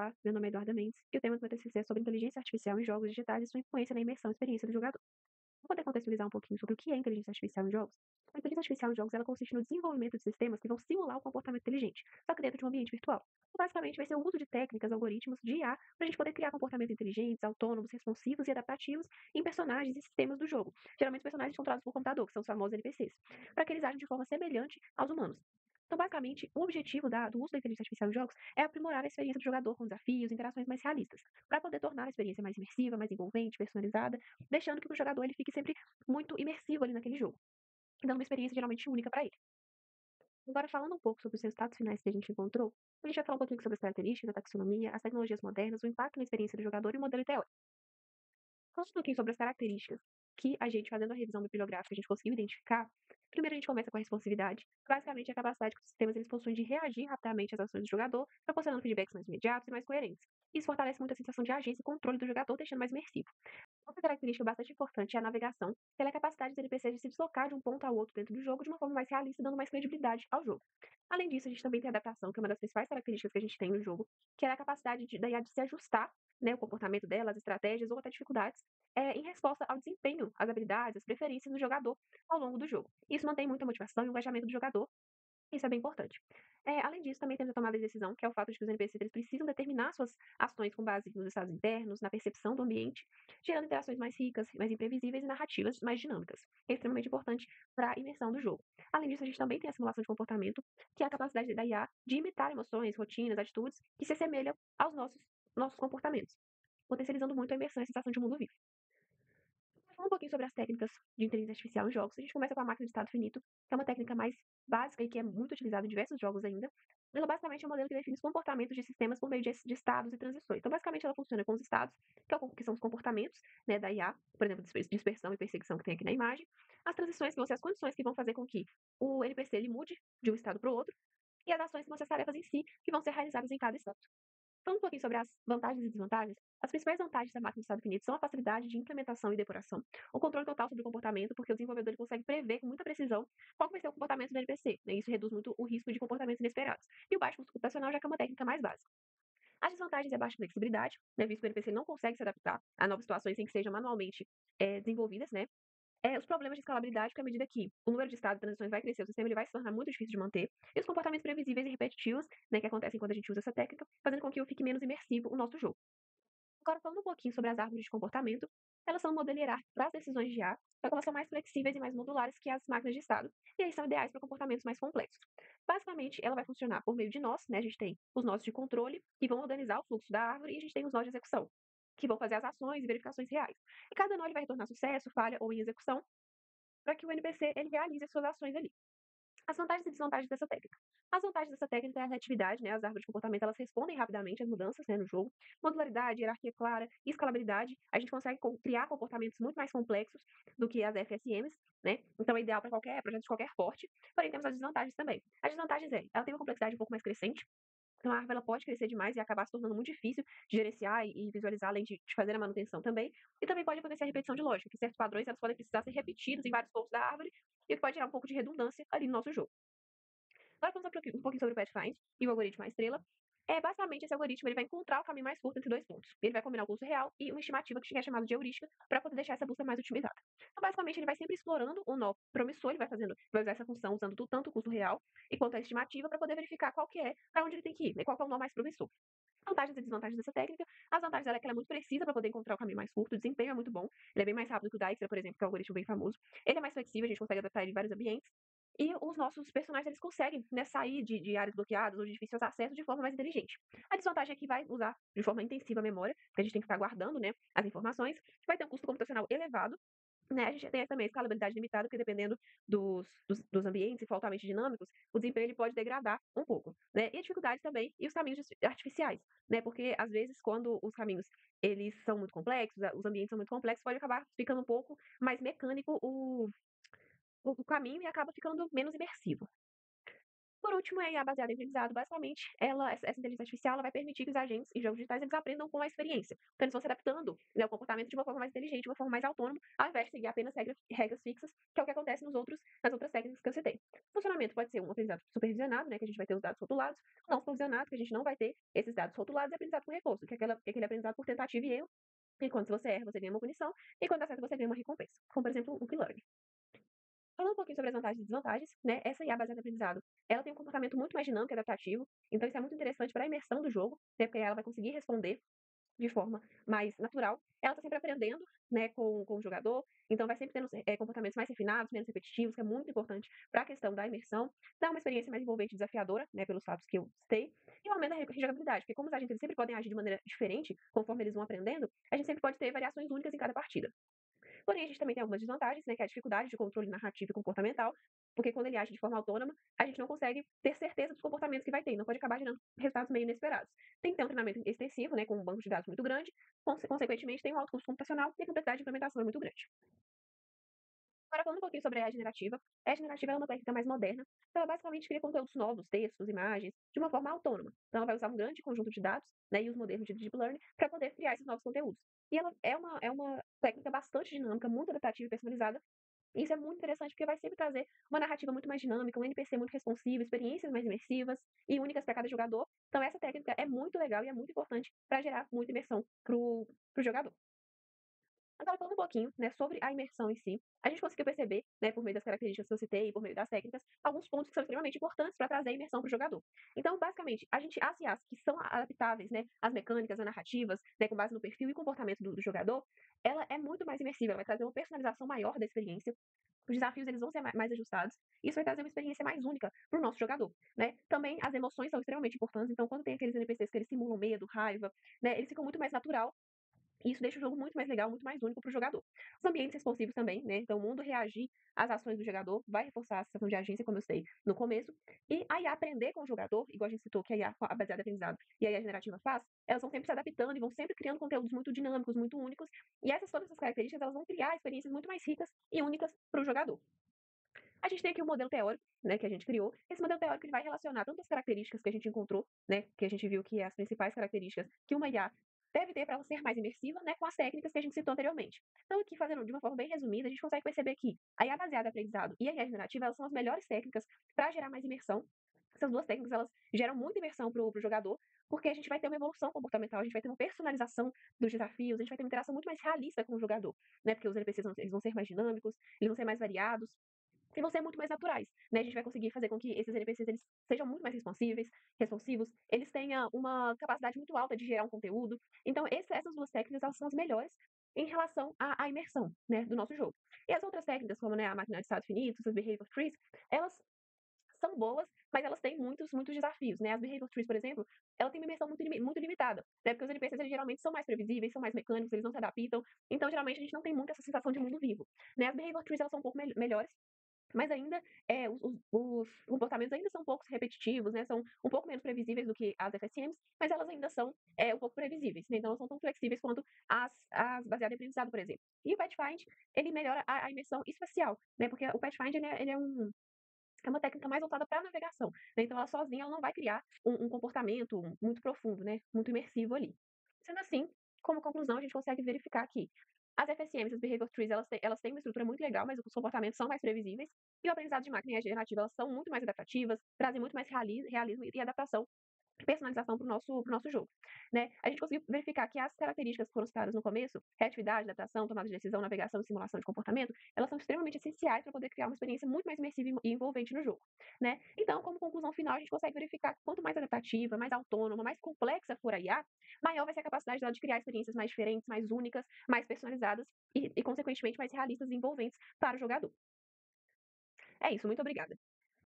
Olá, meu nome é Eduarda Mendes e o tema do meu TCC é sobre inteligência artificial em jogos digitais e sua influência na imersão e experiência do jogador. Para poder contextualizar um pouquinho sobre o que é inteligência artificial em jogos, a inteligência artificial em jogos ela consiste no desenvolvimento de sistemas que vão simular o comportamento inteligente, só que dentro de um ambiente virtual. Então, basicamente, vai ser o uso de técnicas, algoritmos de IA para a gente poder criar comportamentos inteligentes, autônomos, responsivos e adaptativos em personagens e sistemas do jogo. Geralmente, os personagens controlados por computador, que são os famosos NPCs, para que eles ajam de forma semelhante aos humanos. Então, basicamente, o objetivo do uso da inteligência artificial em jogos é aprimorar a experiência do jogador com desafios e interações mais realistas, para poder tornar a experiência mais imersiva, mais envolvente, personalizada, deixando que o jogador ele fique sempre muito imersivo ali naquele jogo, dando uma experiência geralmente única para ele. Agora, falando um pouco sobre os resultados finais que a gente encontrou, a gente vai falar um pouquinho sobre as características, a taxonomia, as tecnologias modernas, o impacto na experiência do jogador e o modelo teórico. Falando um pouquinho sobre as características que a gente, fazendo a revisão bibliográfica, a gente conseguiu identificar. Primeiro, a gente começa com a responsividade. Basicamente, é a capacidade que os sistemas eles possuem de reagir rapidamente às ações do jogador, proporcionando feedbacks mais imediatos e mais coerentes. Isso fortalece muito a sensação de agência e controle do jogador, deixando mais imersivo. Outra característica bastante importante é a navegação, pela capacidade dos NPCs de se deslocar de um ponto ao outro dentro do jogo de uma forma mais realista, dando mais credibilidade ao jogo. Além disso, a gente também tem a adaptação, que é uma das principais características que a gente tem no jogo, que é a capacidade da IA de se ajustar, né, o comportamento dela, as estratégias ou até dificuldades, em resposta ao desempenho, às habilidades, às preferências do jogador ao longo do jogo. Isso mantém muito a motivação e o engajamento do jogador, isso é bem importante. Além disso, também temos a tomada de decisão, que é o fato de que os NPCs eles precisam determinar suas ações com base nos estados internos, na percepção do ambiente, gerando interações mais ricas, mais imprevisíveis e narrativas mais dinâmicas. É extremamente importante para a imersão do jogo. Além disso, a gente também tem a simulação de comportamento, que é a capacidade da IA de imitar emoções, rotinas, atitudes que se assemelham aos nossos comportamentos, potencializando muito a imersão e a sensação de um mundo vivo. Falando um pouquinho sobre as técnicas de inteligência artificial em jogos, a gente começa com a máquina de estado finito, que é uma técnica mais básica e que é muito utilizada em diversos jogos ainda. Ela basicamente é um modelo que define os comportamentos de sistemas por meio de estados e transições. Então, basicamente, ela funciona com os estados, que são os comportamentos, né, da IA, por exemplo, dispersão e perseguição que tem aqui na imagem. As transições, que vão ser as condições que vão fazer com que o NPC ele mude de um estado para o outro, e as ações, que vão ser as tarefas em si, que vão ser realizadas em cada estado. Falando um pouquinho sobre as vantagens e desvantagens, as principais vantagens da máquina de estado finito são a facilidade de implementação e depuração, o controle total sobre o comportamento, porque o desenvolvedor ele consegue prever com muita precisão qual vai ser o comportamento do NPC, né? Isso reduz muito o risco de comportamentos inesperados. E o baixo custo computacional já que é uma técnica mais básica. As desvantagens é a baixa flexibilidade, né, visto que o NPC não consegue se adaptar a novas situações sem que sejam manualmente desenvolvidas, né? Os problemas de escalabilidade, porque à medida que o número de estados e transições vai crescer, o sistema ele vai se tornar muito difícil de manter, e os comportamentos previsíveis e repetitivos, né, que acontecem quando a gente usa essa técnica, fazendo com que fique menos imersivo o nosso jogo. Agora, falando um pouquinho sobre as árvores de comportamento, elas são um modelo hierárquico para as decisões de IA, só que elas são mais flexíveis e mais modulares que as máquinas de estado, e aí são ideais para comportamentos mais complexos. Basicamente, ela vai funcionar por meio de nós, né? A gente tem os nós de controle, que vão organizar o fluxo da árvore, e a gente tem os nós de execução, que vão fazer as ações e verificações reais. E cada nó ele vai retornar sucesso, falha ou em execução, para que o NPC ele realize as suas ações ali. As vantagens e desvantagens dessa técnica. As vantagens dessa técnica é a reatividade, né? As árvores de comportamento elas respondem rapidamente às mudanças, né, no jogo. Modularidade, hierarquia clara e escalabilidade. A gente consegue criar comportamentos muito mais complexos do que as FSMs, né? Então é ideal para qualquer projeto de qualquer porte. Porém, temos as desvantagens também. As desvantagens ela tem uma complexidade um pouco mais crescente. Então a árvore ela pode crescer demais e acabar se tornando muito difícil de gerenciar e visualizar, além de fazer a manutenção também. E também pode acontecer a repetição de lógica, que certos padrões elas podem precisar ser repetidos em vários pontos da árvore, e o que pode gerar um pouco de redundância ali no nosso jogo. Agora falando um pouquinho sobre o Pathfind e o algoritmo A estrela. Basicamente, esse algoritmo ele vai encontrar o caminho mais curto entre dois pontos. Ele vai combinar o custo real e uma estimativa que é chamada de heurística para poder deixar essa busca mais otimizada. Então, basicamente, ele vai sempre explorando o nó promissor, ele vai usar essa função usando tanto o custo real e quanto a estimativa para poder verificar qual que é, para onde ele tem que ir, né, qual que é o nó mais promissor. Vantagens e desvantagens dessa técnica. As vantagens dela é que ela é muito precisa para poder encontrar o caminho mais curto, o desempenho é muito bom, ele é bem mais rápido que o Dijkstra, por exemplo, que é um algoritmo bem famoso. Ele é mais flexível, a gente consegue adaptar ele em vários ambientes. E os nossos personagens eles conseguem, né, sair de áreas bloqueadas ou de difícil acesso de forma mais inteligente. A desvantagem é que vai usar de forma intensiva a memória, porque a gente tem que ficar guardando, né, as informações, vai ter um custo computacional elevado, né, a gente tem também a escalabilidade limitada, porque dependendo dos ambientes, se for altamente dinâmicos, o desempenho ele pode degradar um pouco, né? E a dificuldade também, e os caminhos artificiais, né? Porque às vezes quando os caminhos eles são muito complexos, os ambientes são muito complexos, pode acabar ficando um pouco mais mecânico o caminho e acaba ficando menos imersivo. Por último, a IA baseada em aprendizado, basicamente, essa inteligência artificial ela vai permitir que os agentes em jogos digitais eles aprendam com a experiência. Então, eles vão se adaptando, né, ao comportamento de uma forma mais inteligente, de uma forma mais autônoma, ao invés de seguir apenas regras fixas, que é o que acontece nas outras técnicas que eu citei. O funcionamento pode ser um aprendizado supervisionado, né, que a gente vai ter os dados rotulados, não supervisionado, que a gente não vai ter esses dados rotulados, e aprendizado por reforço, que é aquele aprendizado por tentativa e erro, e quando você erra, você ganha uma punição, e quando acerta, você ganha uma recompensa. Como, por exemplo, o P-Learning. Falando um pouquinho sobre as vantagens e desvantagens, né, essa IA baseada em aprendizado, ela tem um comportamento muito mais dinâmico e adaptativo, então isso é muito interessante para a imersão do jogo, né, porque ela vai conseguir responder de forma mais natural. Ela está sempre aprendendo, né, com o jogador, então vai sempre tendo comportamentos mais refinados, menos repetitivos, que é muito importante para a questão da imersão, dá uma experiência mais envolvente e desafiadora, né, pelos fatos que eu citei, e aumenta a rejogabilidade, porque como os agentes eles sempre podem agir de maneira diferente, conforme eles vão aprendendo, a gente sempre pode ter variações únicas em cada partida. Porém, a gente também tem algumas desvantagens, né, que é a dificuldade de controle narrativo e comportamental, porque quando ele age de forma autônoma, a gente não consegue ter certeza dos comportamentos que vai ter, não pode acabar gerando resultados meio inesperados. Tem que ter um treinamento extensivo, né, com um banco de dados muito grande, consequentemente tem um alto custo computacional e a complexidade de implementação é muito grande. Agora, falando um pouquinho sobre a IA generativa, a IA generativa é uma técnica mais moderna, então ela basicamente cria conteúdos novos, textos, imagens, de uma forma autônoma. Então, ela vai usar um grande conjunto de dados, né, e os modelos de Deep Learning para poder criar esses novos conteúdos. E ela é uma técnica bastante dinâmica, muito adaptativa e personalizada, isso é muito interessante, porque vai sempre trazer uma narrativa muito mais dinâmica, um NPC muito responsivo, experiências mais imersivas e únicas para cada jogador. Então essa técnica é muito legal e é muito importante para gerar muita imersão pro jogador. Agora falando um pouquinho, né, sobre a imersão em si, a gente conseguiu perceber, né, por meio das características que eu citei e por meio das técnicas, alguns pontos que são extremamente importantes para trazer a imersão para o jogador. Então, basicamente, as IAs que são adaptáveis, né, às mecânicas, às narrativas, né, com base no perfil e comportamento do jogador, ela é muito mais imersiva, ela vai trazer uma personalização maior da experiência, os desafios eles vão ser mais ajustados. Isso vai trazer uma experiência mais única para o nosso jogador, né? Também as emoções são extremamente importantes. Então, quando tem aqueles NPCs que eles simulam medo, raiva, né? Eles ficam muito mais natural. E isso deixa o jogo muito mais legal, muito mais único para o jogador. Os ambientes responsivos também, né? Então, o mundo reagir às ações do jogador vai reforçar a sensação de agência, como eu sei no começo. E a IA aprender com o jogador, igual a gente citou que a IA, a baseada em aprendizado e a IA generativa faz, elas vão sempre se adaptando e vão sempre criando conteúdos muito dinâmicos, muito únicos. E todas essas características, elas vão criar experiências muito mais ricas e únicas para o jogador. A gente tem aqui um modelo teórico, né, que a gente criou. Esse modelo teórico ele vai relacionar tanto as características que a gente encontrou, né, que a gente viu que as principais características que uma IA deve ter para ela ser mais imersiva, né, com as técnicas que a gente citou anteriormente. Então, aqui fazendo de uma forma bem resumida, a gente consegue perceber que a IA baseada em aprendizado e a IA generativa, elas são as melhores técnicas para gerar mais imersão. Essas duas técnicas, elas geram muita imersão para o jogador, porque a gente vai ter uma evolução comportamental, a gente vai ter uma personalização dos desafios, a gente vai ter uma interação muito mais realista com o jogador, né, porque os NPCs eles vão ser mais dinâmicos, eles vão ser mais variados, e vão ser muito mais naturais, né? A gente vai conseguir fazer com que esses NPCs eles sejam muito mais responsivos, eles tenham uma capacidade muito alta de gerar um conteúdo. Então, essas duas técnicas elas são as melhores em relação à imersão, né, do nosso jogo. E as outras técnicas, como né, a máquina de estados finitos, as behavior trees, elas são boas, mas elas têm muitos desafios, né? As behavior trees, por exemplo, ela tem uma imersão muito limitada, né? Porque os NPCs eles geralmente são mais previsíveis, são mais mecânicos, eles não se adaptam. Então, geralmente, a gente não tem muito essa sensação de mundo vivo, né? As behavior trees elas são um pouco melhores, mas ainda, os comportamentos ainda são um pouco repetitivos, né, são um pouco menos previsíveis do que as FSMs, mas elas ainda são, um pouco previsíveis, né, então não são tão flexíveis quanto as baseadas em aprendizado, por exemplo. E o Pathfind, ele melhora a imersão espacial, né, porque o Pathfind é uma técnica mais voltada para navegação, né, então ela sozinha ela não vai criar um comportamento muito profundo, né, muito imersivo ali. Sendo assim, como conclusão, a gente consegue verificar que as FSMs, as Behavior Trees, elas têm uma estrutura muito legal, mas os comportamentos são mais previsíveis, e o aprendizado de máquina e a generativa, elas são muito mais adaptativas, trazem muito mais realismo e adaptação personalização para o nosso jogo, né? A gente conseguiu verificar que as características que foram citadas no começo, reatividade, adaptação, tomada de decisão, navegação e simulação de comportamento, elas são extremamente essenciais para poder criar uma experiência muito mais imersiva e envolvente no jogo, né? Então, como conclusão final, a gente consegue verificar que quanto mais adaptativa, mais autônoma, mais complexa for a IA, maior vai ser a capacidade dela de criar experiências mais diferentes, mais únicas, mais personalizadas e consequentemente, mais realistas e envolventes para o jogador. É isso, muito obrigada.